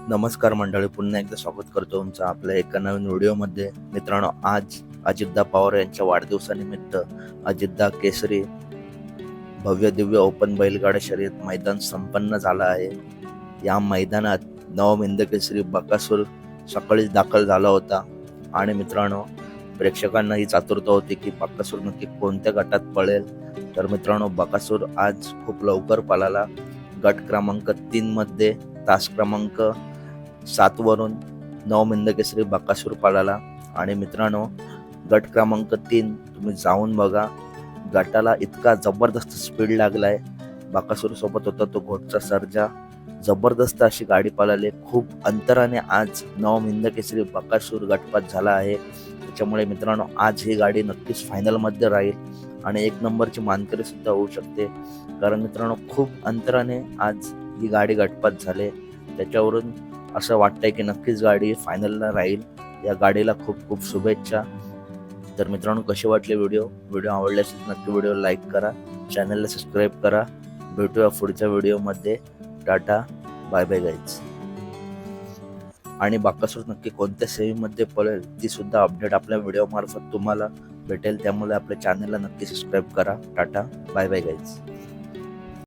नमस्कार मंडळी, पुन्हा एकदा स्वागत करतो तुमचं आपल्या एका नवीन व्हिडिओमध्ये. मित्रांनो, आज अजितदा पवार यांच्या वाढदिवसानिमित्त अजितदा केसरी भव्य दिव्य ओपन बैलगाडा शर्यत मैदान संपन्न झालं आहे. या मैदानात नवम हिंद केसरी बकासूर सकाळीच दाखल झाला होता आणि मित्रांनो, प्रेक्षकांना ही आतुरता होती की बकासूर नक्की कोणत्या गटात पळेल. तर मित्रांनो, बकासूर आज खूप लवकर पळाला. गट क्रमांक 3 मध्ये तास क्रमांक 7 वरून नवम हिंद केसरी बकासूर पळाला. आणि मित्रांनो, गट क्रमांक 3 तुम्ही जाऊन बघा. गटाला इतका जबरदस्त स्पीड लागलाय. बकासूर सोबत होता तो घोटचा सर्जा. जबरदस्त अशी गाडी पळाली. खूप अंतराने आज नवम हिंद केसरी बकासूर गटपात झाला आहे. त्याच्यामुळे मित्रांनो, आज ही गाडी नक्कीच फायनलमध्ये राहील आणि 1 नंबरची मानकरी सुद्धा होऊ शकते. कारण मित्रांनो, खूप अंतराने आज ही गाडी गटपात झाली. त्याच्यावरून असं वाटतंय की नक्कीच गाडी फायनलला राहील. या गाडीला खूप खूप शुभेच्छा. तर मित्रांनो, कशी वाटली व्हिडिओ आवडल्यास नक्की व्हिडिओ लाईक करा, चॅनलला सबस्क्राईब करा. भेटूया पुढच्या व्हिडिओमध्ये. Tata, bye bye guys. आणि बकासूर नक्की कोणत्या सेमीमध्ये पळेल ती सुद्धा अपडेट आपल्या व्हिडिओ मार्फत तुम्हाला भेटेल. त्यामुळे आपल्या चॅनलला नक्की सबस्क्राईब करा. Tata, bye bye guys.